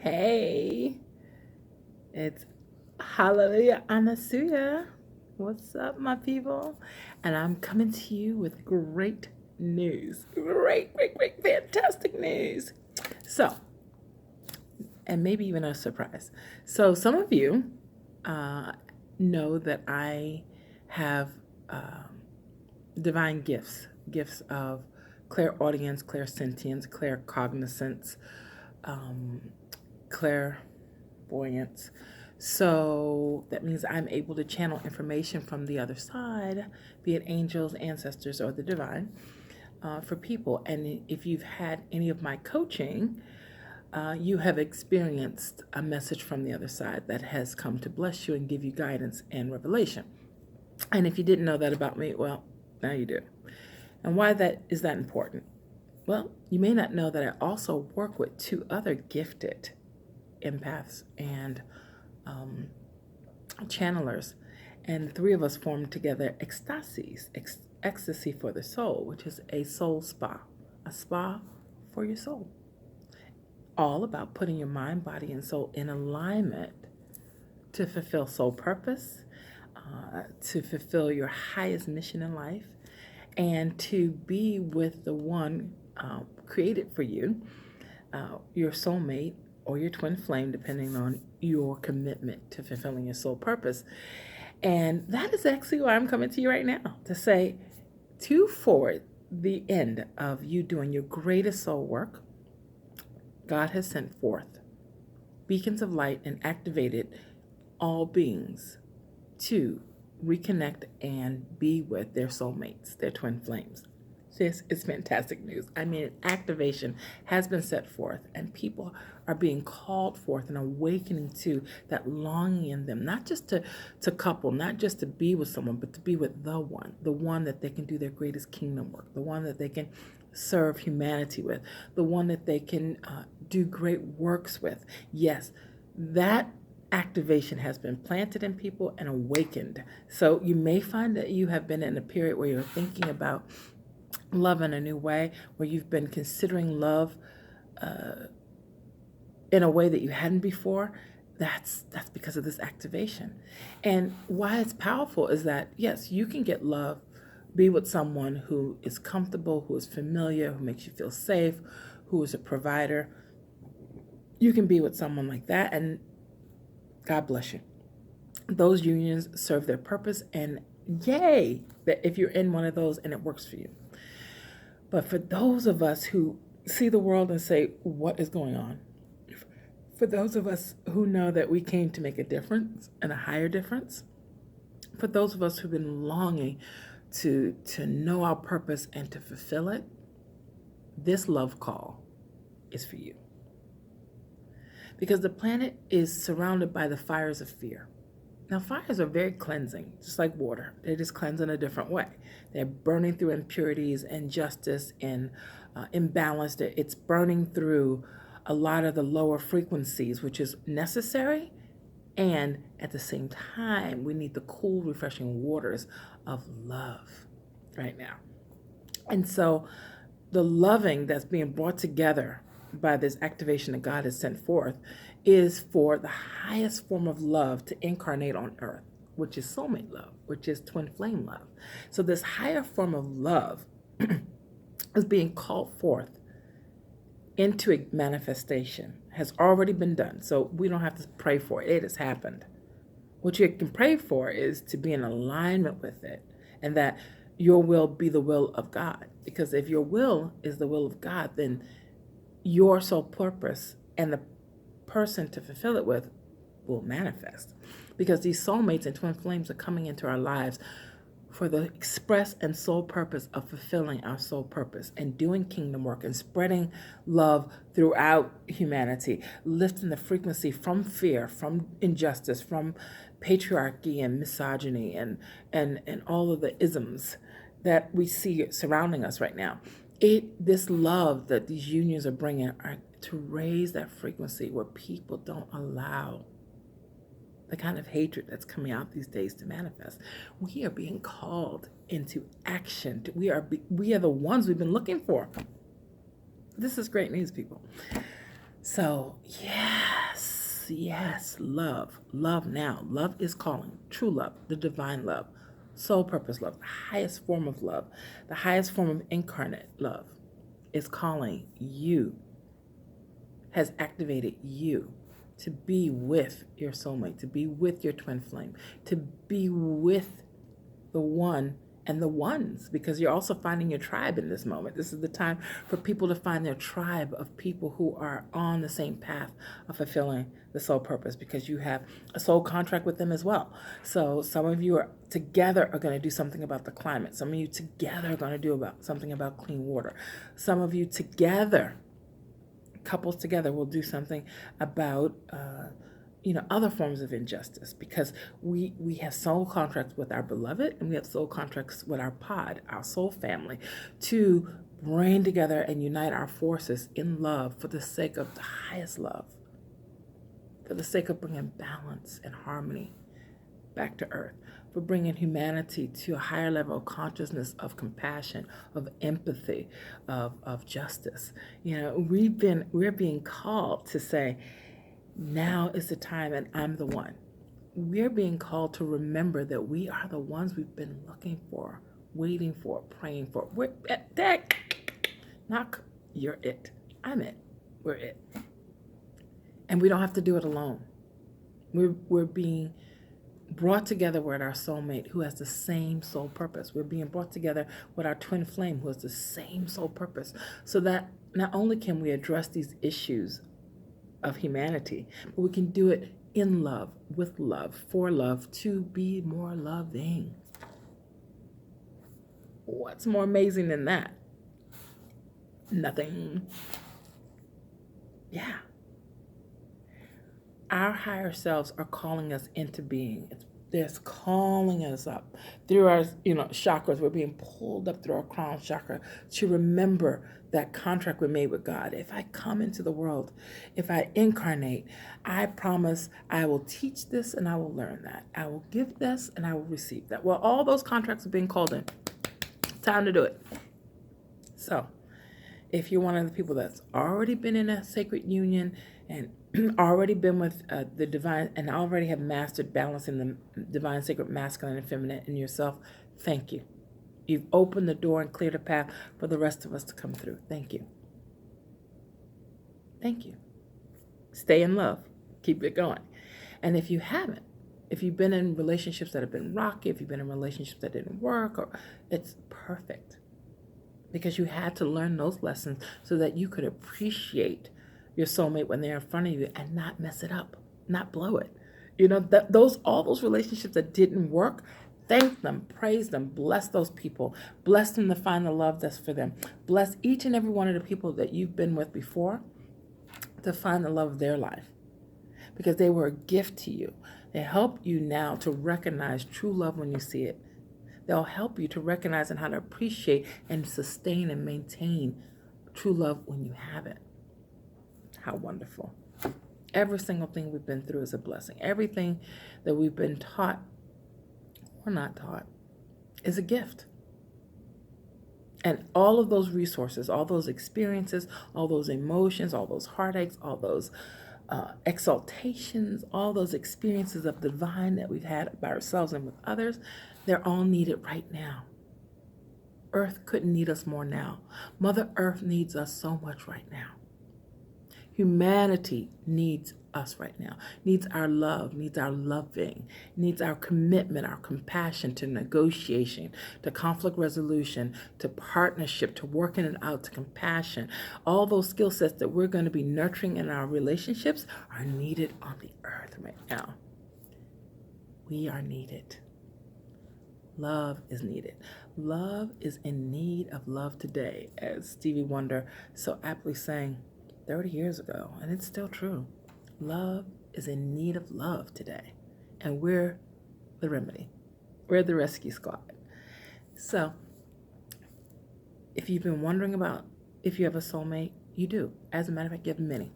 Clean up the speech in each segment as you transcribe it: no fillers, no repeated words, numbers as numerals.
Hey, it's Hallelujah Anasuya. What's up, my people? And I'm coming to you with great news. Great, fantastic news. So, and maybe even a surprise. So, some of you uh, know that I have um, divine gifts of clairaudience, clairsentience, claircognizance, um, clairvoyance. So that means I'm able to channel information from the other side, be it angels, ancestors, or the divine, for people. And if you've had any of my coaching, you have experienced a message from the other side that has come to bless you and give you guidance and revelation. And if you didn't know that about me, well, now you do. And why that is that important? Well, you may not know that I also work with two other gifted empaths and channelers, and the three of us formed together ecstasy for the soul, which is a soul spa, a spa for your soul, all about putting your mind, body, and soul in alignment to fulfill soul purpose, to fulfill your highest mission in life, and to be with the one created for you, your soulmate or your twin flame, depending on your commitment to fulfilling your soul purpose. And that is actually why I'm coming to you right now to say, to forward the end of you doing your greatest soul work, God has sent forth beacons of light and activated all beings to reconnect and be with their soulmates, their twin flames. This is fantastic news. I mean, activation has been set forth, and people are being called forth and awakening to that longing in them, not just to couple, not just to be with someone, but to be with the one that they can do their greatest kingdom work, the one that they can serve humanity with, the one that they can do great works with. Yes, that activation has been planted in people and awakened. So you may find that you have been in a period where you're thinking about love in a new way, where you've been considering love in a way that you hadn't before. That's because of this activation. And why it's powerful is that, yes, you can get love, be with someone who is comfortable, who is familiar, who makes you feel safe, who is a provider. You can be with someone like that, and God bless you. Those unions serve their purpose, and yay, that if you're in one of those and it works for you. But for those of us who see the world and say, what is going on? For those of us who know that we came to make a difference and a higher difference, for those of us who've been longing to know our purpose and to fulfill it, this love call is for you. Because the planet is surrounded by the fires of fear. Now, fires are very cleansing, just like water. They just cleanse in a different way. They're burning through impurities, injustice, and imbalance. It's burning through a lot of the lower frequencies, which is necessary. And at the same time, we need the cool, refreshing waters of love right now. And so the loving that's being brought together by this activation that God has sent forth is for the highest form of love to incarnate on earth, which is soulmate love, which is twin flame love. So this higher form of love is being called forth into a manifestation, has already been done. So we don't have to pray for it. It has happened. What you can pray for is to be in alignment with it, and that your will be the will of God. Because if your will is the will of God, then your soul purpose and the person to fulfill it with will manifest. Because these soulmates and twin flames are coming into our lives for the express and sole purpose of fulfilling our soul purpose and doing kingdom work and spreading love throughout humanity, lifting the frequency from fear, from injustice, from patriarchy and misogyny and all of the isms that we see surrounding us right now. This love that these unions are bringing are to raise that frequency where people don't allow the kind of hatred that's coming out these days to manifest. We are being called into action. We are the ones we've been looking for. This is great news, people. So, yes, yes, love, love now. Love is calling, true love, the divine love, soul purpose love, the highest form of love, the highest form of incarnate love is calling you, has activated you to be with your soulmate, to be with your twin flame, to be with the one and the ones, because you're also finding your tribe in this moment. This is the time for people to find their tribe of people who are on the same path of fulfilling the soul purpose, because you have a soul contract with them as well. So some of you are together are going to do something about the climate. Some of you together are going to do something about clean water. Some of you together, couples together, will do something about other forms of injustice, because we have soul contracts with our beloved, and we have soul contracts with our pod, our soul family, to bring together and unite our forces in love for the sake of the highest love, for the sake of bringing balance and harmony back to earth, for bringing humanity to a higher level of consciousness, of compassion, of empathy, of justice. We're being called to say, now is the time, and I'm the one. We're being called to remember that we are the ones we've been looking for, waiting for, praying for. We're that. Not you're it. I'm it. We're it. And we don't have to do it alone. We're being brought together with our soulmate who has the same soul purpose. We're being brought together with our twin flame who has the same soul purpose, so that not only can we address these issues of humanity, but we can do it in love, with love, for love, to be more loving. What's more amazing than that? Nothing. Yeah. Our higher selves are calling us into being. They're calling us up through our chakras. We're being pulled up through our crown chakra to remember that contract we made with God. If I come into the world, if I incarnate, I promise I will teach this and I will learn that. I will give this and I will receive that. Well, all those contracts are being called in. Time to do it. So if you're one of the people that's already been in a sacred union and already been with the divine, and already have mastered balancing the divine, sacred, masculine, and feminine in yourself, thank you. You've opened the door and cleared a path for the rest of us to come through. Thank you. Thank you. Stay in love. Keep it going. And if you haven't, if you've been in relationships that have been rocky, if you've been in relationships that didn't work, it's perfect. Because you had to learn those lessons so that you could appreciate your soulmate when they're in front of you and not mess it up, not blow it. All those relationships that didn't work, thank them, praise them, bless those people, bless them to find the love that's for them. Bless each and every one of the people that you've been with before to find the love of their life, because they were a gift to you. They help you now to recognize true love when you see it. They'll help you to recognize and how to appreciate and sustain and maintain true love when you have it. How wonderful. Every single thing we've been through is a blessing. Everything that we've been taught or not taught is a gift. And all of those resources, all those experiences, all those emotions, all those heartaches, all those exaltations, all those experiences of divine that we've had by ourselves and with others, they're all needed right now. Earth couldn't need us more now. Mother Earth needs us so much right now. Humanity needs us right now, needs our love, needs our loving, needs our commitment, our compassion, to negotiation, to conflict resolution, to partnership, to working it out, to compassion. All those skill sets that we're going to be nurturing in our relationships are needed on the earth right now. We are needed. Love is needed. Love is in need of love today, as Stevie Wonder so aptly sang 30 years ago, and it's still true. Love is in need of love today, and we're the remedy. We're the rescue squad. So, if you've been wondering about if you have a soulmate, you do. As a matter of fact, you have many.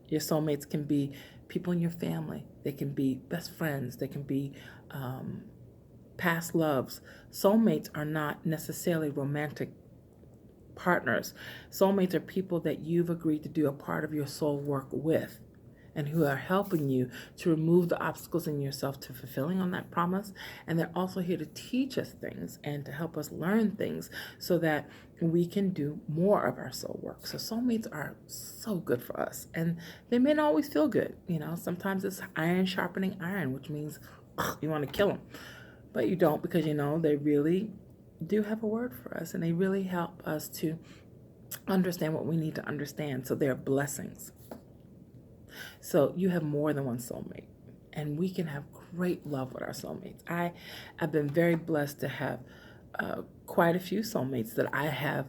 Your soulmates can be people in your family. They can be best friends. They can be past loves. Soulmates are not necessarily romantic partners. Soulmates are people that you've agreed to do a part of your soul work with, and who are helping you to remove the obstacles in yourself to fulfilling on that promise. And they're also here to teach us things and to help us learn things so that we can do more of our soul work. So soulmates are so good for us, and they may not always feel good. Sometimes it's iron sharpening iron, which means you want to kill them, but you don't, because they really do have a word for us, and they really help us to understand what we need to understand. So they're blessings. So you have more than one soulmate, and we can have great love with our soulmates. I've been very blessed to have quite a few soulmates that I have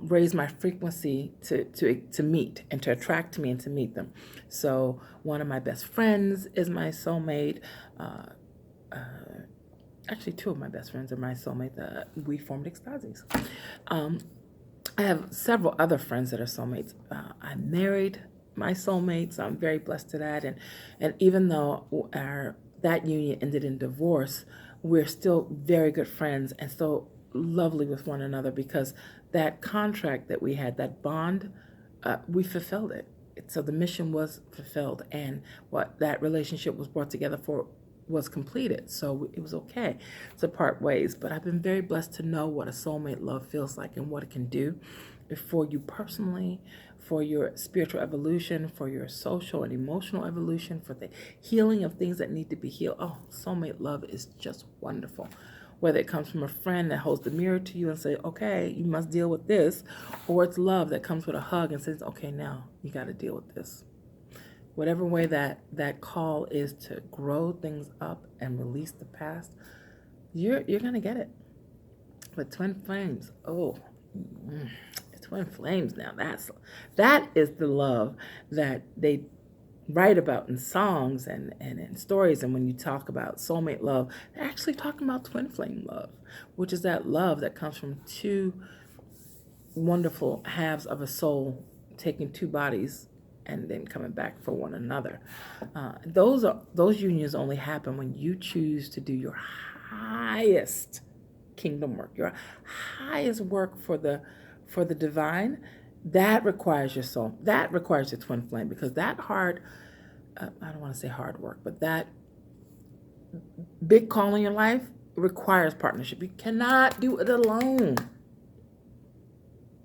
raised my frequency to meet and to attract to me and to meet them. So one of my best friends is my soulmate. Actually, two of my best friends are my soulmate. We formed ecstasy. I have several other friends that are soulmates. I married my soulmates. I'm very blessed to that. And even though that union ended in divorce, we're still very good friends and so lovely with one another, because that contract that we had, that bond, we fulfilled it. So the mission was fulfilled, and what that relationship was brought together for was completed. So it was okay to part ways. But I've been very blessed to know what a soulmate love feels like and what it can do for you personally, for your spiritual evolution, for your social and emotional evolution, for the healing of things that need to be healed. Oh, soulmate love is just wonderful. Whether it comes from a friend that holds the mirror to you and say, okay, you must deal with this, or it's love that comes with a hug and says, okay, now you got to deal with this. Whatever way that call is to grow things up and release the past, you're going to get it. But twin flames, twin flames now, that is the love that they write about in songs and in stories. And when you talk about soulmate love, they're actually talking about twin flame love, which is that love that comes from two wonderful halves of a soul taking two bodies and then coming back for one another. Those unions only happen when you choose to do your highest kingdom work, your highest work for the divine. That requires your soul. That requires your twin flame, because that hard, I don't want to say hard work, but that big call in your life requires partnership. You cannot do it alone.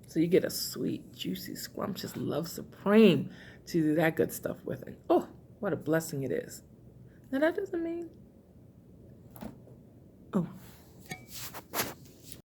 So you get a sweet, juicy, scrumptious love supreme to do that good stuff with it. Oh, what a blessing it is. Now that doesn't mean,